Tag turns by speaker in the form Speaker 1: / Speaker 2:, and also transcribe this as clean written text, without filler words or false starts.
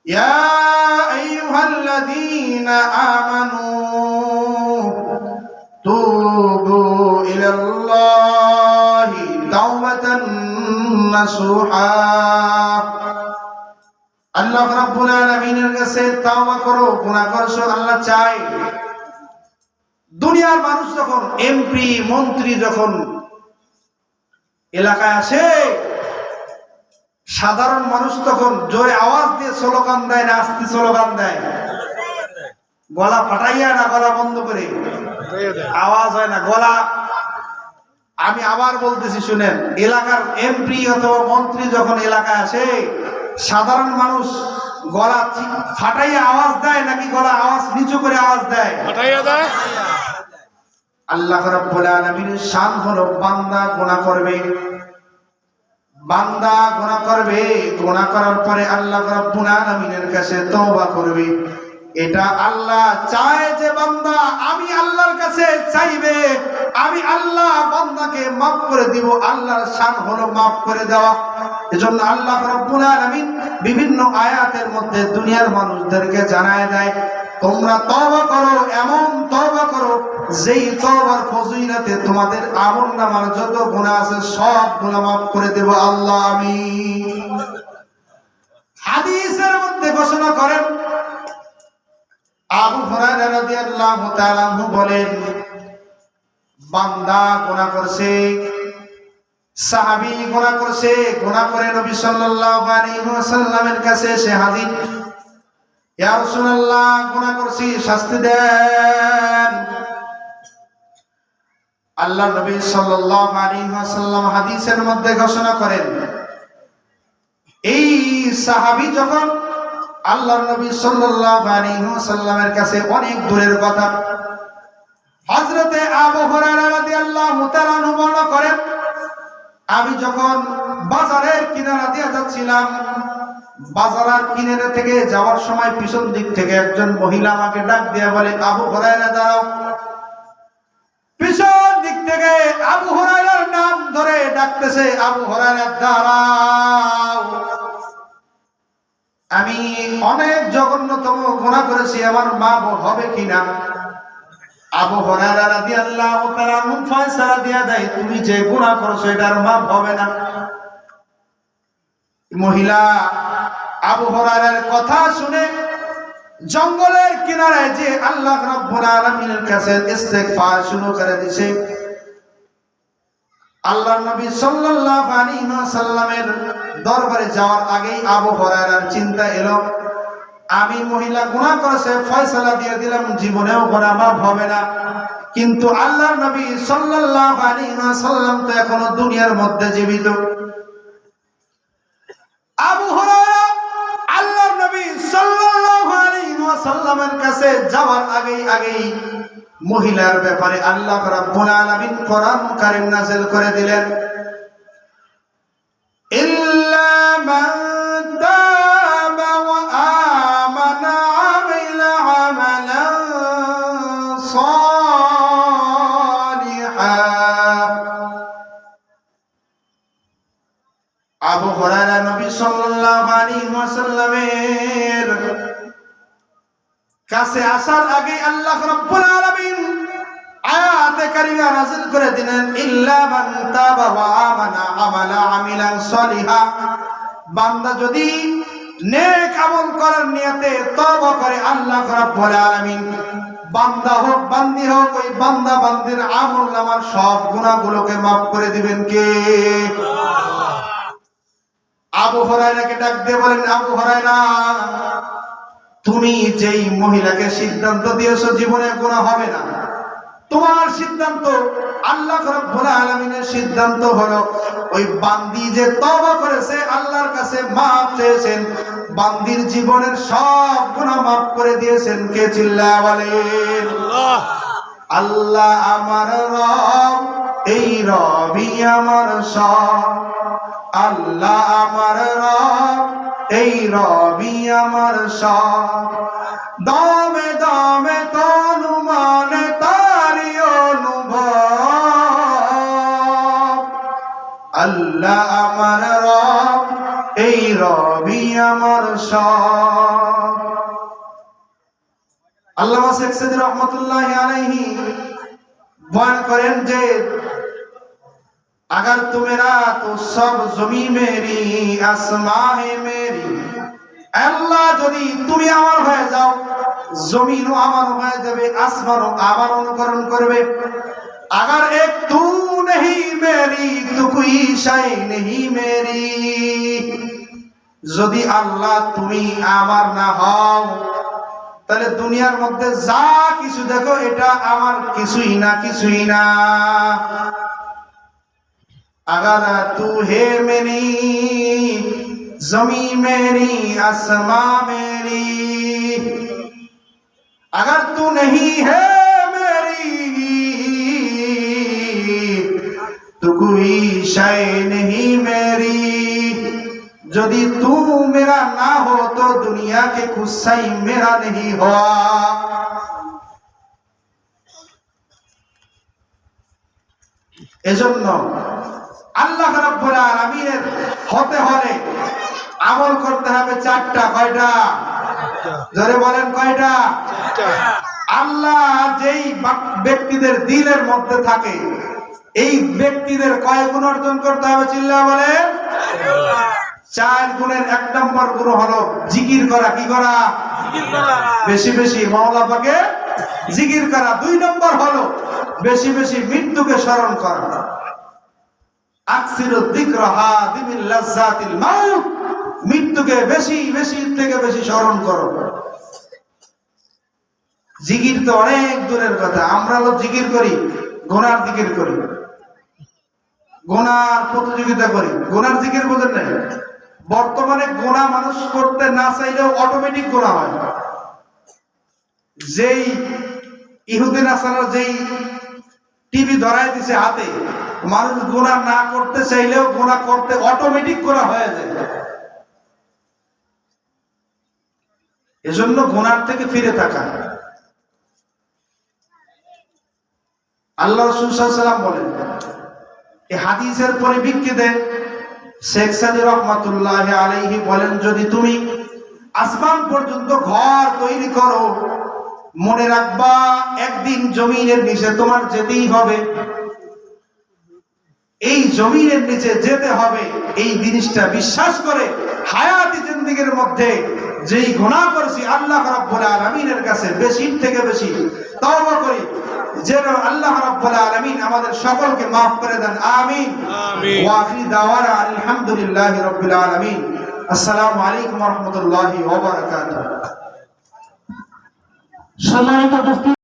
Speaker 1: يا أيها الذين آمنوا توبوا إلى الله توبة نصوحا আল্লাহ রাব্বুল আলামিনের কাছে তওবা করো, গুনাহ করছো আল্লাহ চায়। দুনিয়ার মানুষ যখন এমপি মন্ত্রী যখন এলাকায় আসে, সাধারণ মানুষ তখন জোরে আওয়াজ দিয়ে স্লোগান দেয় না আস্তে স্লোগান দেয়? গলা ফাটাইয়া না গলা বন্ধ করে? আওয়াজ হয় না গলা। আমি আবার বলতেছি শুনেন, এলাকার এমপি অথবা মন্ত্রী যখন এলাকায় আসে, সাধারণ মানুষ গলা ফাটাইয়া আওয়াজ দেয় নাকি গলা আওয়াজ নিচু করে আওয়াজ দেয়? ফাটাইয়া দেয়। আল্লাহ রাব্বুল আলামিনের শান হলো বান্দা গুনাহ করবে, বান্দা গুনাহ করবে, গুনাহ করার পরে আল্লাহ রাব্বুল আলামিনের কাছে তওবা করবে। এটা আল্লাহ চায় যে বান্দা আমি আল্লাহর কাছে চাইবে, আমি আল্লাহ বান্দাকে মাফ করে দিব। আল্লাহর শান হলো মাফ করে দেওয়া। এজন্য আল্লাহ রাব্বুল আলামিন বিভিন্ন আয়াতের মধ্যে দুনিয়ার মানুষদেরকে জানায় দেয়, তোমরা তওবা করো, এমন তওবা করো যেই তওবার ফজিলতে তোমাদের আমলনামার যত গুনাহ আছে সব গুনাহ মাফ করে দেব আল্লাহ আমি। হাদিসের মধ্যে ঘোষণা করেন, আবু হুরায়রা রাদিয়াল্লাহু তাআলা আনহু বলেন, বান্দা গুনাহ করছে, সাহাবী গুনাহ করছে, গুনাহ করে নবী সাল্লাল্লাহু আলাইহি ওয়াসাল্লামের কাছে এসে হাজির, ইয়া রাসূলুল্লাহ গুনাহ করছি, শাস্তি দেন। আল্লাহ নবী সাল্লাল্লাহু আলাইহি ওয়াসাল্লাম হাদিসের মধ্যে ঘোষণা করেন, এই সাহাবী যখন আল্লাহর নবী সাল্লাল্লাহু আলাইহি ওয়াসাল্লামের কাছে অনেক দূরের কথা, হযরতে আবু হুরায়রা রাদিয়াল্লাহু তাআলা আনহু বর্ণনা করেন, আমি যখন বাজারের কিনারা দিয়ে যাচ্ছিলাম, বাজারের কিনারা থেকে যাওয়ার সময় পিছন দিক থেকে একজন মহিলা আমাকে ডাক দিয়ে বলে, আবু হুরায়রা দাঁড়াও। পিছন দিক থেকে আবু হুরায়রার নাম ধরে ডাকতেছে, আবু হুরায়রা দাঁড়াও। আমি অনেক জঘন্যতম গুনাহ করেছি, আমার মাফ হবে কিনা? আবু হুরায়রা রাদিয়াল্লাহু তাআলা আনহু ফয়সালা দিয়া দেয়, তুমি যে গুনাহ করেছো এটার মাফ হবে না। মহিলা আবু হুরায়রার কথা শুনে জঙ্গলের কিনারায় যে আল্লাহ রাব্বুল আলামিনের কাছে ইস্তিগফার শুরু করে দিয়েছে। আল্লাহর নবী সাল্লাল্লাহু আলাইহি ওয়াসাল্লামের দরবারে যাওয়ার আগেই আবু হুরায়রার চিন্তা এলো, আমি মহিলা গুনাহ করেছে, ফয়সালা দিয়ে দিলাম, জীবনেও গুনাহ মাফ হবে না। কিন্তু আল্লাহর নবী সাল্লাল্লাহু আলাইহি ওয়াসাল্লাম তো এখনো দুনিয়ার মধ্যে জীবিত। আবু হুরায়রা আল্লাহর নবী সাল্লাল্লাহু আলাইহি ওয়াসাল্লামের কাছে যাওয়ার আগেই মহিলার ব্যাপারে আল্লাহ রাব্বুল আলামিন কোরআন কারীম নাযিল করে দিলেন, ইল্লা মান তাবা ওয়া আমানা আমিলা আমালান সালিহান। আবু হুরায়রা নবী সাল্লাল্লাহু আলাইহি ওয়াসাল্লামের কাছে আসার আগে আল্লাহ রাব্বুল আলামিন আয়াতে কারিমা নাযিল করে দিলেন, ইল্লা মান তাবা ওয়া আমানা আমালা আমিলান সালিহা। বান্দা যদি নেক আমল করার নিয়তে তওবা করে, আল্লাহ রাব্বুল আলামিন বান্দা হোক বান্দি হোক ওই বান্দা বান্দির আমলনামার সব গুনাহগুলোকে maaf করে দিবেন কে? আল্লাহ। আবু হুরায়রাকে ডাক দিয়ে বলেন, আবু হুরায়রা, তুমি যেই মহিলাকে সিদ্ধান্ত দিয়েছো জীবনে গুনাহ হবে না, তোমার সিদ্ধান্ত, আল্লাহ রাব্বুল আলামিনের সিদ্ধান্ত হলো ওই বান্দি যে তওবা করেছে, আল্লাহর কাছে maaf চেয়েছেন, বান্দির জীবনের সব গুনাহ maaf করে দিয়েছেন কে? চিল্লায়া বলেন আল্লাহ। আল্লাহ আমার রব, এই রবই আমার সব। আল্লাহ আমার রব, এই রবি আমার সব। দমে দমে তনু মনে তারি অনুভব। আল্লাহ আমার রব, এই রবি আমার সব। আল্লামা শেখ সাদী রহমতুল্লাহ আলাইহি বয়ান করেন যে अगर तू मेरा तो सब जमी मेरी आसमां है मेरी। আল্লাহ যদি তুমি আমার হয়ে যাও, জমিনও আমার হয়ে যাবে, আসমানও আমার অনুকরণ করবে। अगर एक तू नहीं मेरी तो कोई शय नहीं मेरी। যদি আল্লাহ তুমি আমার না হও, তাহলে দুনিয়ার মধ্যে যা কিছু দেখো এটা আমার কিছুই না, কিছুই না। अगर तू है मेरी जमी मेरी आसमां मेरी। अगर तू नहीं है मेरी तो कोई शय नहीं मेरी। यदि तू मेरा ना हो तो दुनिया के कुछ शय मेरा नहीं हुआ। এজন্য আল্লাহ রাব্বুল আলামিনের হতে হলে আমল করতে হবে চারটা। কয়টা? জোরে বলেন কয়টা? আল্লাহ যেই ব্যক্তিদের দিলের মধ্যে থাকে, এই ব্যক্তিদের কয় গুণ অর্জন করতে হবে? চিল্লা বলেন। 4 গুণের 1 নম্বর গুণ হলো জিকির করা। কি করা? বেশি বেশি মাওলা পাকে জিকির করা। 2 নম্বর হলো বেশি বেশি মৃত্যুকে স্মরণ করা। আকসিরু যিকরা হাদিমিল লাজ্জাতিল মাউত। মৃত্যুকে বেশি বেশি থেকে বেশি স্মরণ করো। জিকির তো অনেক দূরের কথা, আমরা লোক জিকির করি, গুনার জিকির করি, গুনার প্রতিযোগিতা করি। গুনার জিকির বোঝেন না? বর্তমানে গুনাহ মানুষ করতে না চাইলেও অটোমেটিক গুনাহ হয়। যেই ইহুদি নাসারা যেই টিভি ধরাই দিছে হাতে, মানুষ গুনাহ না করতে চাইলেও গুনাহ করতে অটোমেটিক করা হয়ে যায়। এজন্য গুনাহ থেকে ফিরে থাকা। আল্লাহ রাসূল সাল্লাল্লাহু আলাইহি ওয়াসাল্লাম বলেন, এই হাদিসের পরিপ্রেক্ষিতে শেখ সাদী রহমাতুল্লাহ আলাইহি বলেন, যদি তুমি আসমান পর্যন্ত ঘর তৈরি করো, মনে রাখবা একদিন জমিনের নিচে তোমার যেতেই হবে। এই জমিনের নিচে যেতে হবে, এই জিনিসটা বিশ্বাস করে হায়াতি জিন্দেগীর মধ্যে যেই গুনাহ করেছি আল্লাহ রাব্বুল আলামিনের কাছে বেশি থেকে বেশি তওবা করি, যেন আল্লাহ রাব্বুল আলামিন আমাদের সকলকে maaf করে দেন। আমিন। ওয়া আখিরি দাওয়ানা আলহামদুলিল্লাহি রাব্বিল আলামিন। আসসালামু আলাইকুম ওয়া রাহমাতুল্লাহি ওয়া বারাকাতুহু।
Speaker 2: সম্মানিত উপস্থিতি।